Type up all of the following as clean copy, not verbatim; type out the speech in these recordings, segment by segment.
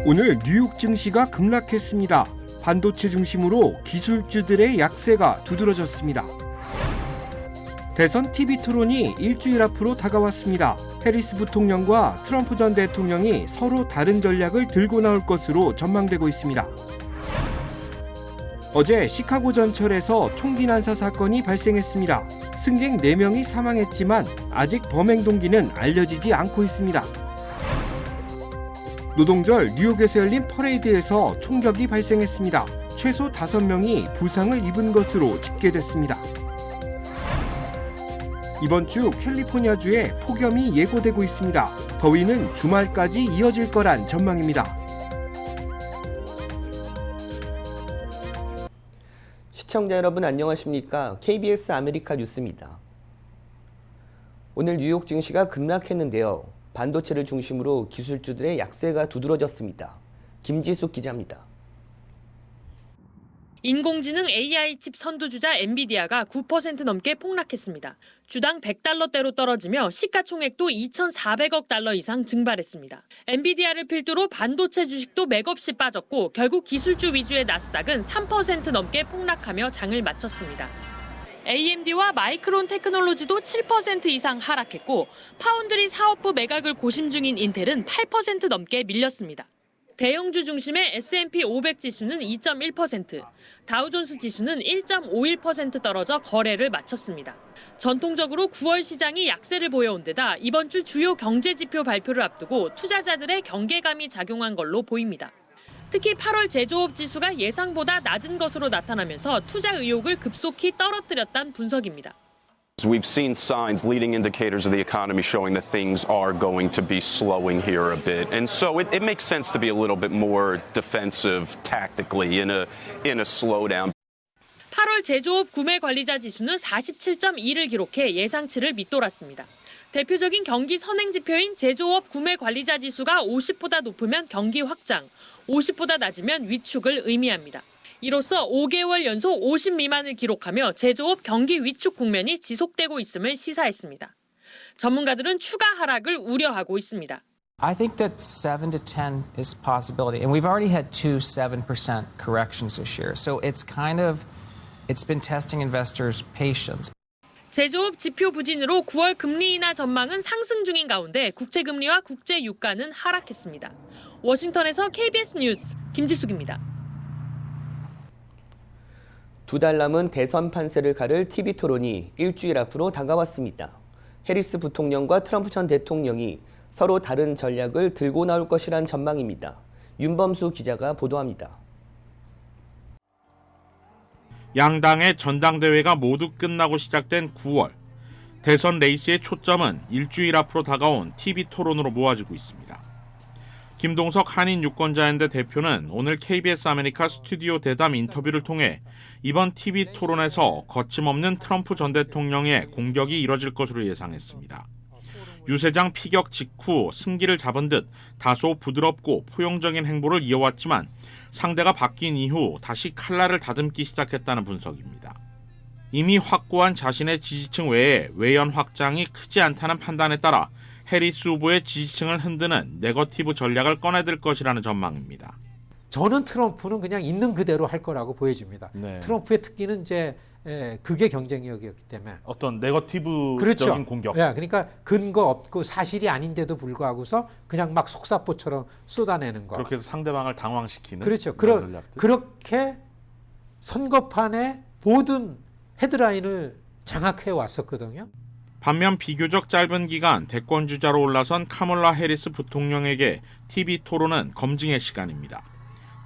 오늘 뉴욕 증시가 급락했습니다. 반도체 중심으로 기술주들의 약세가 두드러졌습니다. 대선 TV 토론이 일주일 앞으로 다가왔습니다. 해리스 부통령과 트럼프 전 대통령이 서로 다른 전략을 들고 나올 것으로 전망되고 있습니다. 어제 시카고 전철에서 총기 난사 사건이 발생했습니다. 승객 4명이 사망했지만 아직 범행 동기는 알려지지 않고 있습니다. 노동절 뉴욕에서 열린 퍼레이드에서 총격이 발생했습니다. 최소 5명이 부상을 입은 것으로 집계됐습니다. 이번 주 캘리포니아주에 폭염이 예고되고 있습니다. 더위는 주말까지 이어질 거란 전망입니다. 시청자 여러분 안녕하십니까? KBS 아메리카 뉴스입니다. 오늘 뉴욕 증시가 급락했는데요. 반도체를 중심으로 기술주들의 약세가 두드러졌습니다. 김지숙 기자입니다. 인공지능 AI 칩 선두주자 엔비디아가 9% 넘게 폭락했습니다. 주당 100달러대로 떨어지며 시가총액도 2,400억 달러 이상 증발했습니다. 엔비디아를 필두로 반도체 주식도 맥없이 빠졌고 결국 기술주 위주의 나스닥은 3% 넘게 폭락하며 장을 마쳤습니다. AMD와 마이크론 테크놀로지도 7% 이상 하락했고 파운드리 사업부 매각을 고심 중인 인텔은 8% 넘게 밀렸습니다. 대형주 중심의 S&P 500 지수는 2.1%, 다우존스 지수는 1.51% 떨어져 거래를 마쳤습니다. 전통적으로 9월 시장이 약세를 보여온 데다 이번 주 주요 경제 지표 발표를 앞두고 투자자들의 경계감이 작용한 걸로 보입니다. 특히 8월 제조업 지수가 예상보다 낮은 것으로 나타나면서 투자 의욕을 급속히 떨어뜨렸다는 분석입니다. We've seen signs, leading indicators of the economy showing that things are going to be slowing here a bit. And so it makes sense to be a little bit more defensive tactically in a slowdown. 8월 제조업 구매 관리자 지수는 47.2를 기록해 예상치를 밑돌았습니다. 대표적인 경기 선행 지표인 제조업 구매 관리자 지수가 50보다 높으면 경기 확장, 50보다 낮으면 위축을 의미합니다. 이로써 5개월 연속 50 미만을 기록하며 제조업 경기 위축 국면이 지속되고 있음을 시사했습니다. 전문가들은 추가 하락을 우려하고 있습니다. I think that 7 to 10 is a possibility. And we've already had 2 7% corrections this year. So it's been testing investors' patience. 제조업 지표 부진으로 9월 금리 인하 전망은 상승 중인 가운데 국채금리와 국제 유가는 하락했습니다. 워싱턴에서 KBS 뉴스 김지숙입니다. 2달 남은 대선 판세를 가를 TV 토론이 일주일 앞으로 다가왔습니다. 해리스 부통령과 트럼프 전 대통령이 서로 다른 전략을 들고 나올 것이란 전망입니다. 윤범수 기자가 보도합니다. 양당의 전당대회가 모두 끝나고 시작된 9월. 대선 레이스의 초점은 일주일 앞으로 다가온 TV 토론으로 모아지고 있습니다. 김동석 한인유권자연대 대표는 오늘 KBS 아메리카 스튜디오 대담 인터뷰를 통해 이번 TV 토론에서 거침없는 트럼프 전 대통령의 공격이 이뤄질 것으로 예상했습니다. 유세장 피격 직후 승기를 잡은 듯 다소 부드럽고 포용적인 행보를 이어왔지만 상대가 바뀐 이후 다시 칼날을 다듬기 시작했다는 분석입니다. 이미 확고한 자신의 지지층 외에 외연 확장이 크지 않다는 판단에 따라 해리스 후보의 지지층을 흔드는 네거티브 전략을 꺼내들 것이라는 전망입니다. 저는 트럼프는 그냥 있는 그대로 할 거라고 보여집니다. 네. 트럼프의 특기는 이제 그게 경쟁력이었기 때문에 어떤 네거티브적인 그렇죠. 공격. 그러니까 근거 없고 사실이 아닌데도 불구하고서 그냥 막 속사포처럼 쏟아내는 거. 그렇게 해서 상대방을 당황시키는. 그렇죠. 전략들. 그렇게 선거판의 모든 헤드라인을 장악해 왔었거든요. 반면 비교적 짧은 기간 대권주자로 올라선 카멀라 해리스 부통령에게 TV 토론은 검증의 시간입니다.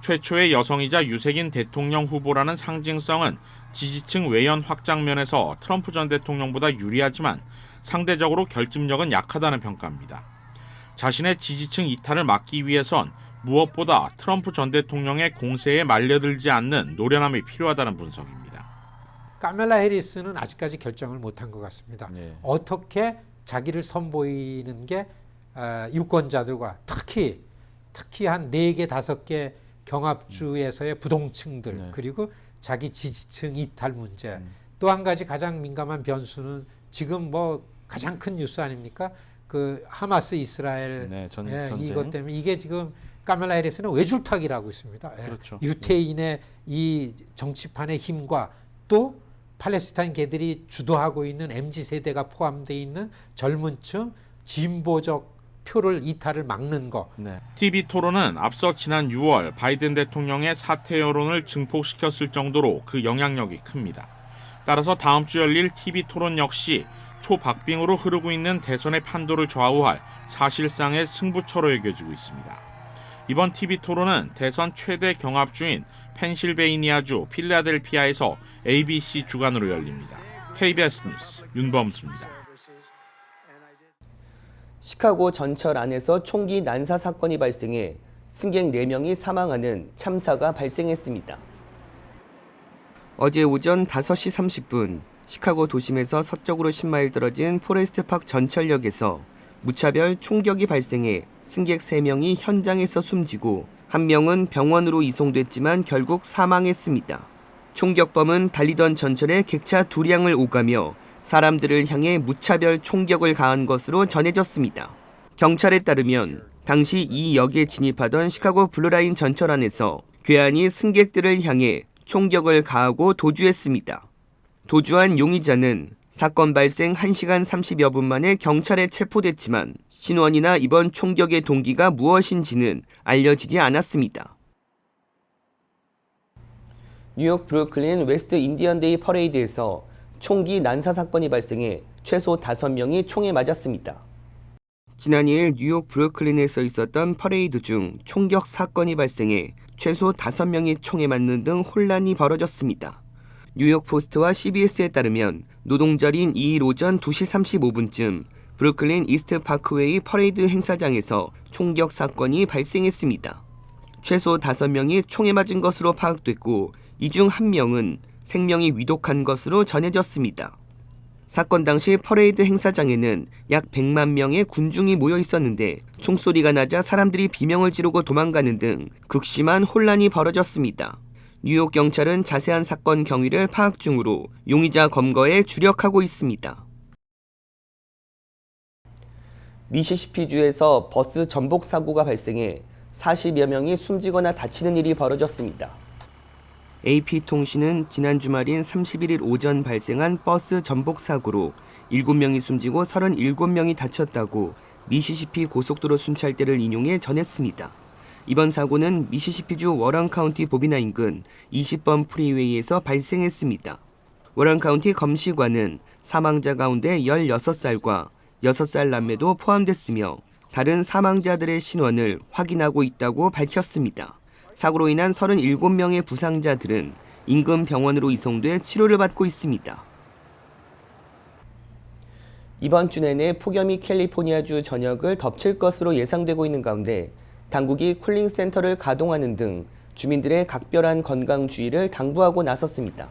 최초의 여성이자 유색인 대통령 후보라는 상징성은 지지층 외연 확장 면에서 트럼프 전 대통령보다 유리하지만 상대적으로 결집력은 약하다는 평가입니다. 자신의 지지층 이탈을 막기 위해선 무엇보다 트럼프 전 대통령의 공세에 말려들지 않는 노련함이 필요하다는 분석입니다. 카멜라 해리스는 아직까지 결정을 못한 것 같습니다. 네. 어떻게 자기를 선보이는 게 유권자들과 특히 한 4개, 5개 경합주에서의 부동층들 네. 그리고 자기 지지층 이탈 문제 또 한 가지 가장 민감한 변수는 지금 뭐 가장 큰 뉴스 아닙니까? 그 하마스 이스라엘 네, 전쟁. 이것 때문에 이게 지금 카멜라 해리스는 외줄타기라고 있습니다. 예. 그렇죠. 유태인의 이 정치판의 힘과 또 팔레스타인계들이 주도하고 있는 MZ세대가 포함되어 있는 젊은층 진보적 표를 이탈을 막는 거. 네. TV 토론은 앞서 지난 6월 바이든 대통령의 사퇴 여론을 증폭시켰을 정도로 그 영향력이 큽니다. 따라서 다음 주 열릴 TV 토론 역시 초박빙으로 흐르고 있는 대선의 판도를 좌우할 사실상의 승부처로 여겨지고 있습니다. 이번 TV 토론은 대선 최대 경합주인 펜실베이니아주 필라델피아에서 ABC 주간으로 열립니다. KBS 뉴스 윤범수입니다. 시카고 전철 안에서 총기 난사 사건이 발생해 승객 4명이 사망하는 참사가 발생했습니다. 어제 오전 5시 30분 시카고 도심에서 서쪽으로 10마일 떨어진 포레스트파크 전철역에서 무차별 총격이 발생해 승객 3명이 현장에서 숨지고 1명은 병원으로 이송됐지만 결국 사망했습니다. 총격범은 달리던 전철에 객차 2량을 오가며 사람들을 향해 무차별 총격을 가한 것으로 전해졌습니다. 경찰에 따르면 당시 이 역에 진입하던 시카고 블루라인 전철 안에서 괴한이 승객들을 향해 총격을 가하고 도주했습니다. 도주한 용의자는 사건 발생 1시간 30여 분 만에 경찰에 체포됐지만 신원이나 이번 총격의 동기가 무엇인지는 알려지지 않았습니다. 뉴욕 브루클린 웨스트 인디언데이 퍼레이드에서 총기 난사 사건이 발생해 최소 5명이 총에 맞았습니다. 지난 2일 뉴욕 브루클린에서 있었던 퍼레이드 중 총격 사건이 발생해 최소 5명이 총에 맞는 등 혼란이 벌어졌습니다. 뉴욕 포스트와 CBS에 따르면 노동절인 2일 오전 2시 35분쯤 브루클린 이스트 파크웨이 퍼레이드 행사장에서 총격 사건이 발생했습니다. 최소 5명이 총에 맞은 것으로 파악됐고 이 중 1명은 생명이 위독한 것으로 전해졌습니다. 사건 당시 퍼레이드 행사장에는 약 100만 명의 군중이 모여 있었는데 총소리가 나자 사람들이 비명을 지르고 도망가는 등 극심한 혼란이 벌어졌습니다. 뉴욕 경찰은 자세한 사건 경위를 파악 중으로 용의자 검거에 주력하고 있습니다. 미시시피주에서 버스 전복 사고가 발생해 40여 명이 숨지거나 다치는 일이 벌어졌습니다. AP통신은 지난 주말인 31일 오전 발생한 버스 전복 사고로 7명이 숨지고 37명이 다쳤다고 미시시피 고속도로 순찰대를 인용해 전했습니다. 이번 사고는 미시시피주 워런 카운티 보비나 인근 20번 프리웨이에서 발생했습니다. 워런 카운티 검시관은 사망자 가운데 16살과 6살 남매도 포함됐으며 다른 사망자들의 신원을 확인하고 있다고 밝혔습니다. 사고로 인한 37명의 부상자들은 인근 병원으로 이송돼 치료를 받고 있습니다. 이번 주 내내 폭염이 캘리포니아주 전역을 덮칠 것으로 예상되고 있는 가운데 당국이 쿨링 센터를 가동하는 등 주민들의 각별한 건강 주의를 당부하고 나섰습니다.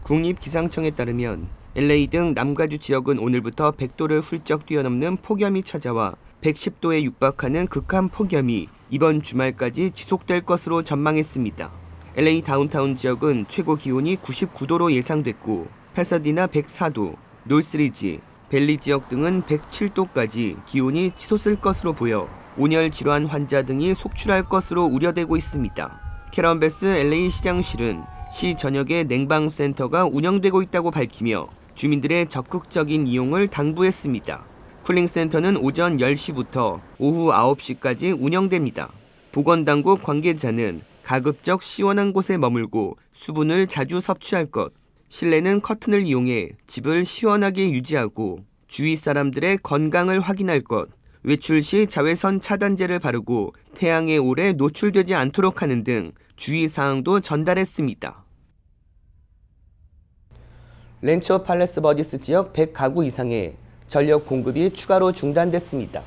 국립기상청에 따르면 LA 등 남가주 지역은 오늘부터 100도를 훌쩍 뛰어넘는 폭염이 찾아와 110도에 육박하는 극한 폭염이 이번 주말까지 지속될 것으로 전망했습니다. LA 다운타운 지역은 최고 기온이 99도로 예상됐고 패서디나 104도, 노스리지, 벨리 지역 등은 107도까지 기온이 치솟을 것으로 보여 온열 질환 환자 등이 속출할 것으로 우려되고 있습니다. 캐런 베스 LA 시장실은 시 전역에 냉방센터가 운영되고 있다고 밝히며 주민들의 적극적인 이용을 당부했습니다. 쿨링센터는 오전 10시부터 오후 9시까지 운영됩니다. 보건당국 관계자는 가급적 시원한 곳에 머물고 수분을 자주 섭취할 것, 실내는 커튼을 이용해 집을 시원하게 유지하고 주위 사람들의 건강을 확인할 것, 외출 시 자외선 차단제를 바르고 태양의 오래 노출되지 않도록 하는 등 주의사항도 전달했습니다. 렌초 팔레스 버디스 지역 100가구 이상의 전력 공급이 추가로 중단됐습니다.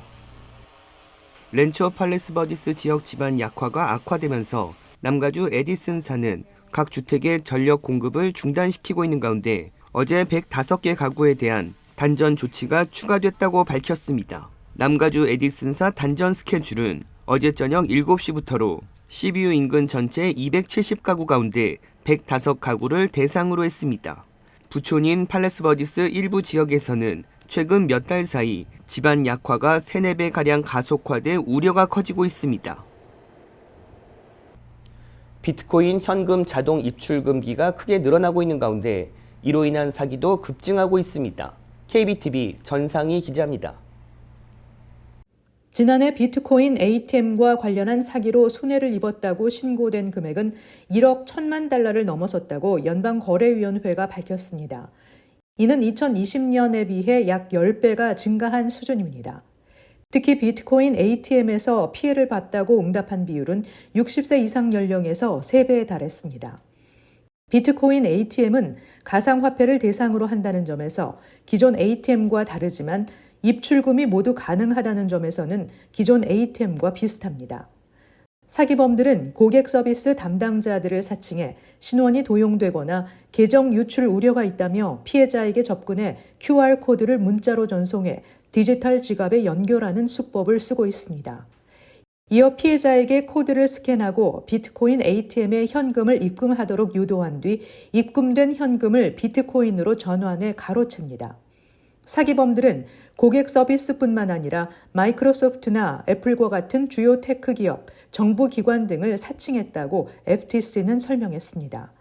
렌초 팔레스 버디스 지역 지반 약화가 악화되면서 남가주 에디슨사는 각 주택의 전력 공급을 중단시키고 있는 가운데 어제 105개 가구에 대한 단전 조치가 추가됐다고 밝혔습니다. 남가주 에디슨사 단전 스케줄은 어제 저녁 7시부터로 CBU 인근 전체 270가구 가운데 105가구를 대상으로 했습니다. 부촌인 팔레스 버디스 일부 지역에서는 최근 몇 달 사이 집안 약화가 3-4배가량 가속화돼 우려가 커지고 있습니다. 비트코인 현금 자동 입출 금기가 크게 늘어나고 있는 가운데 이로 인한 사기도 급증하고 있습니다. KBTV 전상희 기자입니다. 지난해 비트코인 ATM과 관련한 사기로 손해를 입었다고 신고된 금액은 1억 1천만 달러를 넘어섰다고 연방거래위원회가 밝혔습니다. 이는 2020년에 비해 약 10배가 증가한 수준입니다. 특히 비트코인 ATM에서 피해를 봤다고 응답한 비율은 60세 이상 연령에서 3배에 달했습니다. 비트코인 ATM은 가상화폐를 대상으로 한다는 점에서 기존 ATM과 다르지만 입출금이 모두 가능하다는 점에서는 기존 ATM과 비슷합니다. 사기범들은 고객 서비스 담당자들을 사칭해 신원이 도용되거나 계정 유출 우려가 있다며 피해자에게 접근해 QR코드를 문자로 전송해 디지털 지갑에 연결하는 수법을 쓰고 있습니다. 이어 피해자에게 코드를 스캔하고 비트코인 ATM에 현금을 입금하도록 유도한 뒤 입금된 현금을 비트코인으로 전환해 가로챕니다. 사기범들은 고객 서비스뿐만 아니라 마이크로소프트나 애플과 같은 주요 테크 기업, 정부 기관 등을 사칭했다고 FTC는 설명했습니다.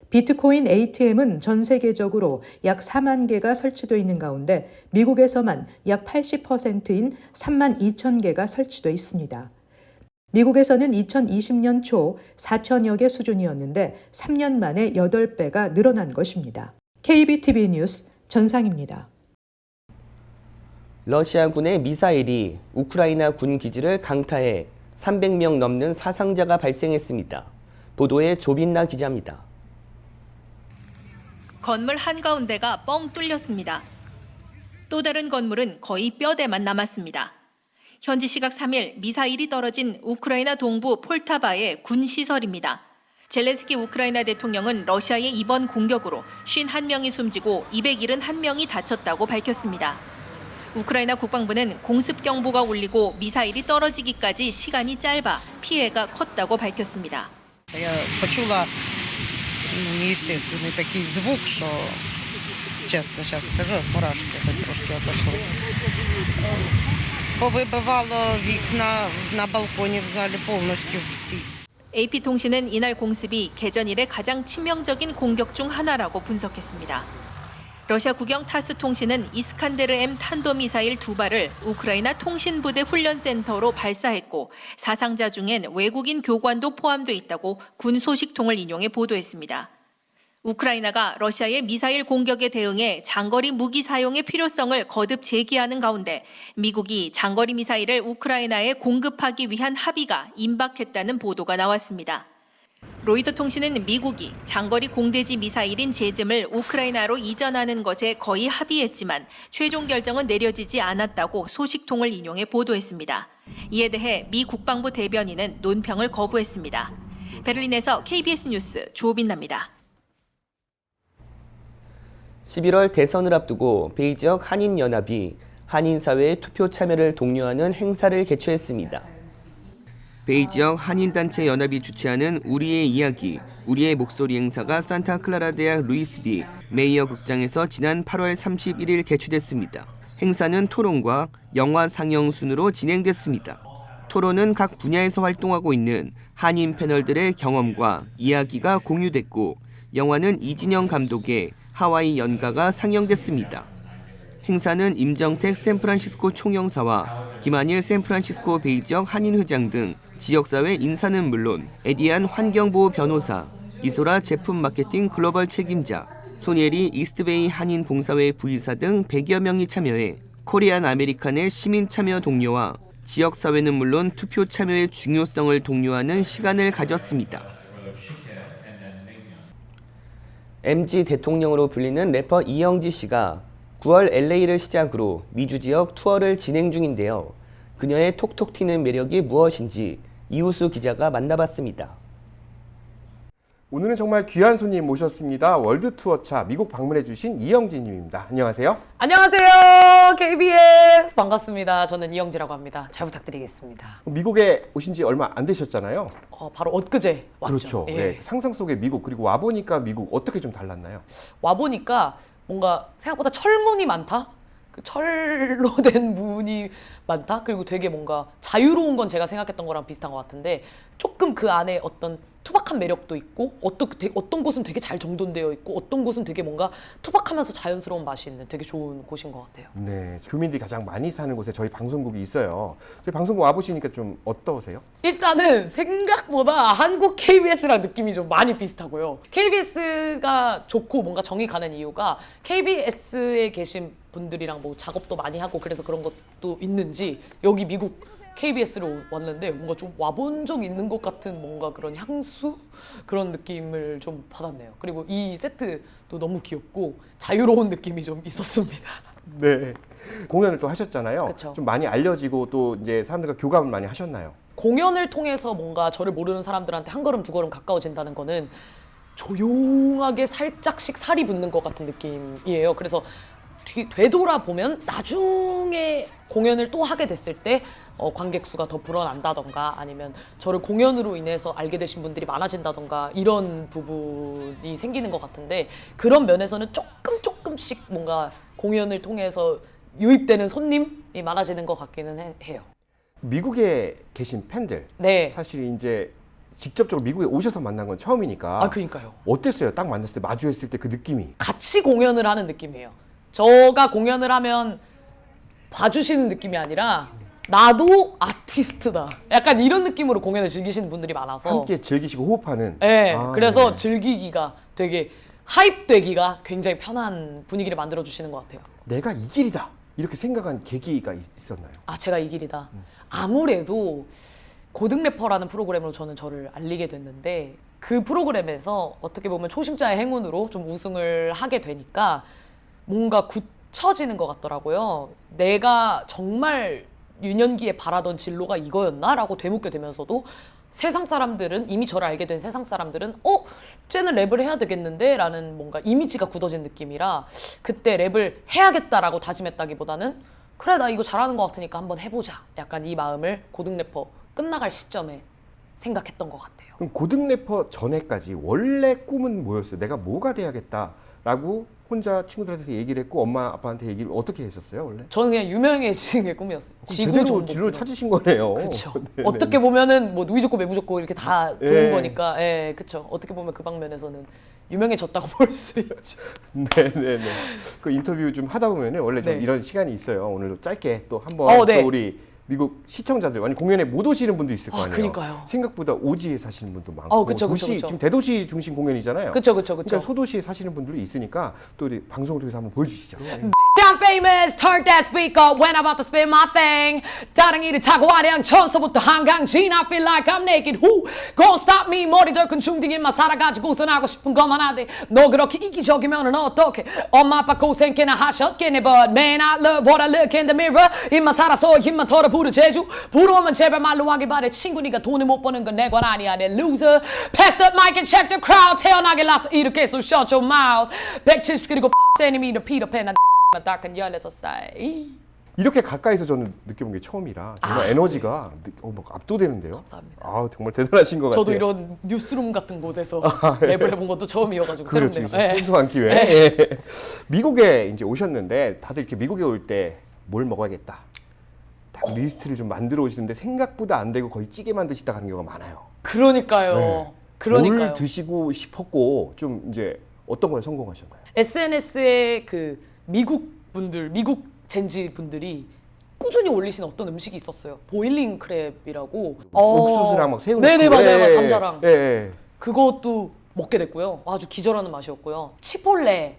비트코인 ATM은 전 세계적으로 약 4만 개가 설치되어 있는 가운데 미국에서만 약 80%인 3만 2천 개가 설치되어 있습니다. 미국에서는 2020년 초 4천여 개 수준이었는데 3년 만에 8배가 늘어난 것입니다. KBTV 뉴스 전상입니다. 러시아군의 미사일이 우크라이나 군 기지를 강타해 300명 넘는 사상자가 발생했습니다. 보도에 조빈나 기자입니다. 건물 한가운데가 뻥 뚫렸습니다. 또 다른 건물은 거의 뼈대만 남았습니다. 현지 시각 3일 미사일이 떨어진 우크라이나 동부 폴타바의 군시설입니다. 젤렌스키 우크라이나 대통령은 러시아의 이번 공격으로 51명이 숨지고 271명이 다쳤다고 밝혔습니다. 우크라이나 국방부는 공습경보가 울리고 미사일이 떨어지기까지 시간이 짧아 피해가 컸다고 밝혔습니다. Я почула неестественный такий звук, что, честно, сейчас скажу, мурашки трошки отошли. Повибивало вікна на балконі в залі повністю всі. AP통신은 이날 공습이 개전 이래 가장 치명적인 공격 중 하나라고 분석했습니다. 러시아 국영 타스 통신은 이스칸데르-M 탄도미사일 2발을 우크라이나 통신부대 훈련센터로 발사했고 사상자 중엔 외국인 교관도 포함돼 있다고 군 소식통을 인용해 보도했습니다. 우크라이나가 러시아의 미사일 공격에 대응해 장거리 무기 사용의 필요성을 거듭 제기하는 가운데 미국이 장거리 미사일을 우크라이나에 공급하기 위한 합의가 임박했다는 보도가 나왔습니다. 로이터 통신은 미국이 장거리 공대지 미사일인 제즘을 우크라이나로 이전하는 것에 거의 합의했지만 최종 결정은 내려지지 않았다고 소식통을 인용해 보도했습니다. 이에 대해 미 국방부 대변인은 논평을 거부했습니다. 베를린에서 KBS 뉴스 조빈나입니다. 11월 대선을 앞두고 베이지역 한인연합이 한인사회의 투표 참여를 독려하는 행사를 개최했습니다. 베이지역 한인단체 연합이 주최하는 우리의 이야기, 우리의 목소리 행사가 산타클라라 대학 루이스비 메이어 극장에서 지난 8월 31일 개최됐습니다. 행사는 토론과 영화 상영 순으로 진행됐습니다. 토론은 각 분야에서 활동하고 있는 한인 패널들의 경험과 이야기가 공유됐고 영화는 이진영 감독의 하와이 연가가 상영됐습니다. 행사는 임정택 샌프란시스코 총영사와 김한일 샌프란시스코 베이지역 한인회장 등 지역사회 인사는 물론 에디안 환경보호 변호사, 이소라 제품 마케팅 글로벌 책임자, 손예리 이스트베이 한인 봉사회 부이사 등 100여 명이 참여해 코리안 아메리칸의 시민 참여 독려와 지역사회는 물론 투표 참여의 중요성을 독려하는 시간을 가졌습니다. MZ 대통령으로 불리는 래퍼 이영지 씨가 9월 LA를 시작으로 미주 지역 투어를 진행 중인데요. 그녀의 톡톡 튀는 매력이 무엇인지 이우수 기자가 만나봤습니다. 오늘은 정말 귀한 손님 모셨습니다. 월드 투어차 미국 방문해 주신 이영지 님입니다. 안녕하세요. 안녕하세요. KBS 반갑습니다. 저는 이영지라고 합니다. 잘 부탁드리겠습니다. 미국에 오신 지 얼마 안 되셨잖아요. 바로 엊그제 왔죠. 그렇죠. 예. 네, 상상 속의 미국 그리고 와보니까 미국 어떻게 좀 달랐나요? 와보니까 뭔가 생각보다 철문이 많다? 그 철로 된 문이 많다. 그리고 되게 뭔가 자유로운 건 제가 생각했던 거랑 비슷한 것 같은데 조금 그 안에 어떤 투박한 매력도 있고 어떤 곳은 되게 잘 정돈되어 있고 어떤 곳은 되게 뭔가 투박하면서 자연스러운 맛이 있는 되게 좋은 곳인 것 같아요. 네, 교민들이 가장 많이 사는 곳에 저희 방송국이 있어요. 저희 방송국 와보시니까 좀 어떠세요? 일단은 생각보다 한국 KBS랑 느낌이 좀 많이 비슷하고요. KBS가 좋고 뭔가 정이 가는 이유가 KBS에 계신 분들이랑 뭐 작업도 많이 하고 그래서 그런 것도 있는지 여기 미국 KBS로 왔는데 뭔가 좀 와본 적 있는 것 같은 뭔가 그런 향수? 그런 느낌을 좀 받았네요. 그리고 이 세트도 너무 귀엽고 자유로운 느낌이 좀 있었습니다. 네. 공연을 또 하셨잖아요. 그쵸. 좀 많이 알려지고 또 이제 사람들과 교감을 많이 하셨나요? 공연을 통해서 뭔가 저를 모르는 사람들한테 한 걸음 두 걸음 가까워진다는 거는 조용하게 살짝씩 살이 붙는 것 같은 느낌이에요. 그래서 되돌아보면 나중에 공연을 또 하게 됐을 때 관객 수가 더 불어난다던가 아니면 저를 공연으로 인해서 알게 되신 분들이 많아진다던가 이런 부분이 생기는 것 같은데 그런 면에서는 조금씩 뭔가 공연을 통해서 유입되는 손님이 많아지는 것 같기는 해요. 미국에 계신 팬들 네. 사실 이제 직접적으로 미국에 오셔서 만난 건 처음이니까 아, 그러니까요. 어땠어요? 딱 만났을 때 마주했을 때 그 느낌이. 같이 공연을 하는 느낌이에요. 저가 공연을 하면 봐주시는 느낌이 아니라 나도 아티스트다. 약간 이런 느낌으로 공연을 즐기시는 분들이 많아서 함께 즐기시고 호흡하는. 네, 그래서 네. 즐기기가 되게 하입되기가 굉장히 편한 분위기를 만들어주시는 것 같아요. 내가 이 길이다 이렇게 생각한 계기가 있었나요? 아, 제가 이 길이다. 아무래도 고등 래퍼라는 프로그램으로 저를 알리게 됐는데 그 프로그램에서 어떻게 보면 초심자의 행운으로 좀 우승을 하게 되니까 뭔가 굳혀지는 것 같더라고요. 내가 정말 유년기에 바라던 진로가 이거였나? 라고 되묻게 되면서도 세상 사람들은 이미 저를 알게 된 세상 사람들은 쟤는 랩을 해야 되겠는데? 라는 뭔가 이미지가 굳어진 느낌이라 그때 랩을 해야겠다라고 다짐했다기보다는 그래 나 이거 잘하는 것 같으니까 한번 해보자. 약간 이 마음을 고등 래퍼 끝나갈 시점에 생각했던 것 같아요. 그럼 고등 래퍼 전에까지 원래 꿈은 뭐였어요? 내가 뭐가 돼야겠다라고 혼자 친구들한테 얘기를 했고 엄마 아빠한테 얘기를 어떻게 했었어요 원래? 저는 그냥 유명해지는 게 꿈이었어요. 제대로 진로를 찾으신 거네요. 그렇죠. 네네. 어떻게 보면은 뭐 누이 좋고 매부 좋고 이렇게 다 좋은 예. 거니까, 예, 그렇죠. 어떻게 보면 그 방면에서는 유명해졌다고 볼 수 있죠. 네네네. 그 인터뷰 좀 하다 보면은 원래 좀 네. 이런 시간이 있어요. 오늘 짧게 또 한번 네. 또 우리 미국 시청자들, 아니 공연에 못 오시는 분도 있을 거 아니에요. 그러니까요. 생각보다 오지에 사시는 분도 많고, 그쵸, 도시 그쵸. 지금 대도시 중심 공연이잖아요. 그쵸. 그러니까 소도시에 사시는 분들이 있으니까 또 우리 방송을 통해서 한번 보여주시죠. I'm famous, turn that speaker when I'm about to spin my thing. 다른 일을 타고 화량 천서부터 한강진. I feel like I'm naked. Who gonna stop me? 머리 덜큰 중딩인만 살아가지고선 하고 싶은 것만 하되 너 그렇게 이기적이면은 어떡해? 엄마 아빠 고생케나 하셨겠네. But man I love what I look in the mirror. 입만 살아서 힘만 털어 부르 제주. 부러우면 제발 말로 하길 바래. 친구 니가 돈을 못 버는 건 내 관 아니야. 내 loser. Pass the mic and check the crowd. 태어나게 나서 이렇게 so shut your mouth. 170 그리고 cm 피터팬. 딱한 16살. 이렇게 가까이서 저는 느껴본 게 처음이라 정말 에너지가 막 압도되는데요. 감사합니다. 아 정말 대단하신 것 같아요. 저도 이런 뉴스룸 같은 곳에서 랩을 해본 것도 처음이어가지고 그렇죠. 새롭네요. 생소한 기회. 예. 미국에 이제 오셨는데 다들 이렇게 미국에 올 때 뭘 먹어야겠다. 딱 리스트를 좀 만들어 오시는데 생각보다 안 되고 거의 찌개만 드시다 가는 경우가 많아요. 그러니까요. 네. 그러니까요. 뭘 드시고 싶었고 좀 이제 어떤 걸 성공하셨나요? SNS에 그 미국 젠지 분들이 꾸준히 올리시는 어떤 음식이 있었어요. 보일링 크랩이라고. 옥수수랑 막 새우. 네네 맞아요. 감자랑. 예. 그것도 먹게 됐고요. 아주 기절하는 맛이었고요. 치폴레.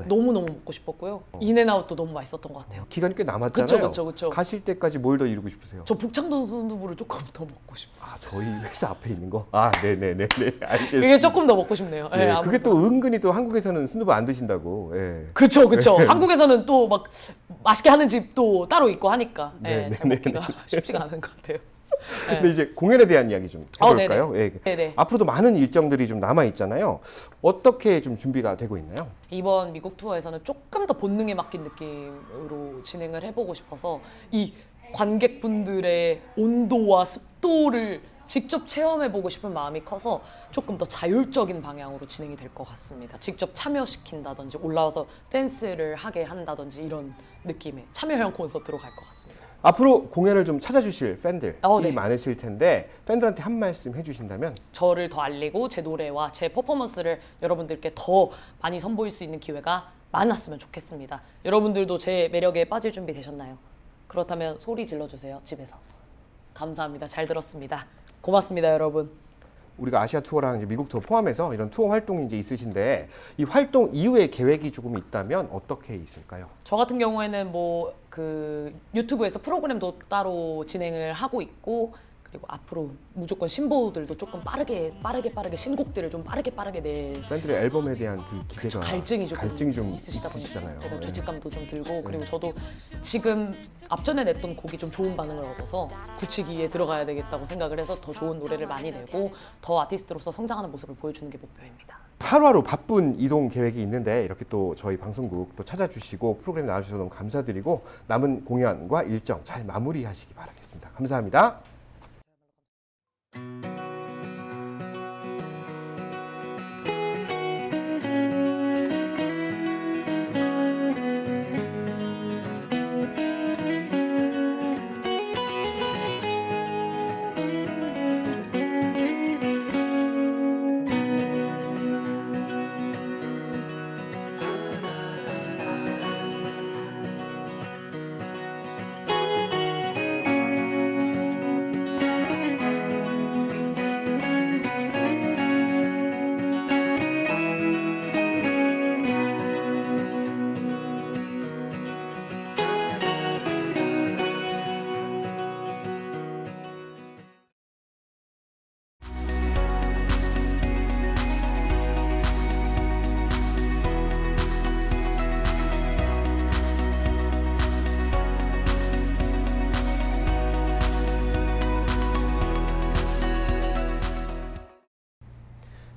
너무너무 먹고 싶었고요. 인앤아웃도 너무 맛있었던 것 같아요. 기간이 꽤 남았잖아요. 그쵸. 가실 때까지 뭘 더 이루고 싶으세요? 저 북창동 순두부를 조금 더 먹고 싶어요. 아, 저희 회사 앞에 있는 거? 아, 네네네. 알겠습니다. 그게 조금 더 먹고 싶네요. 네, 네, 그게 또 은근히 또 한국에서는 순두부 안 드신다고. 예. 그쵸. 한국에서는 또 막 맛있게 하는 집도 따로 있고 하니까 잘 먹기가 쉽지가 않은 것 같아요. 근데 이제 공연에 대한 이야기 좀 해볼까요? 네네. 앞으로도 많은 일정들이 좀 남아 있잖아요. 어떻게 좀 준비가 되고 있나요? 이번 미국 투어에서는 조금 더 본능에 맡긴 느낌으로 진행을 해보고 싶어서 이 관객분들의 온도와 습도를 직접 체험해보고 싶은 마음이 커서 조금 더 자율적인 방향으로 진행이 될 것 같습니다. 직접 참여시킨다든지 올라와서 댄스를 하게 한다든지 이런 느낌의 참여형 콘서트로 갈 것 같습니다. 앞으로 공연을 좀 찾아주실 팬들이 네. 많으실 텐데 팬들한테 한 말씀 해주신다면? 저를 더 알리고 제 노래와 제 퍼포먼스를 여러분들께 더 많이 선보일 수 있는 기회가 많았으면 좋겠습니다. 여러분들도 제 매력에 빠질 준비 되셨나요? 그렇다면 소리 질러주세요, 집에서. 감사합니다. 잘 들었습니다. 고맙습니다, 여러분. 우리가 아시아 투어랑 이제 미국 투어 포함해서 이런 투어 활동이 이제 있으신데 이 활동 이후에 계획이 조금 있다면 어떻게 있을까요? 저 같은 경우에는 뭐 유튜브에서 프로그램도 따로 진행을 하고 있고 그리고 앞으로 무조건 신보들도 조금 빠르게 신곡들을 좀 빠르게 낼 팬들의 앨범에 대한 그 기대가 갈증이 좀 있으시다 있으시잖아요. 보니까 제가 네. 죄책감도 좀 들고 그리고 저도 지금 앞전에 냈던 곡이 좀 좋은 반응을 얻어서 굳히기에 들어가야 되겠다고 생각을 해서 더 좋은 노래를 많이 내고 더 아티스트로서 성장하는 모습을 보여주는 게 목표입니다. 하루하루 바쁜 이동 계획이 있는데 이렇게 또 저희 방송국 또 찾아주시고 프로그램 나와주셔서 너무 감사드리고 남은 공연과 일정 잘 마무리하시기 바라겠습니다. 감사합니다.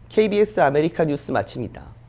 KBS 아메리카 뉴스 마칩니다.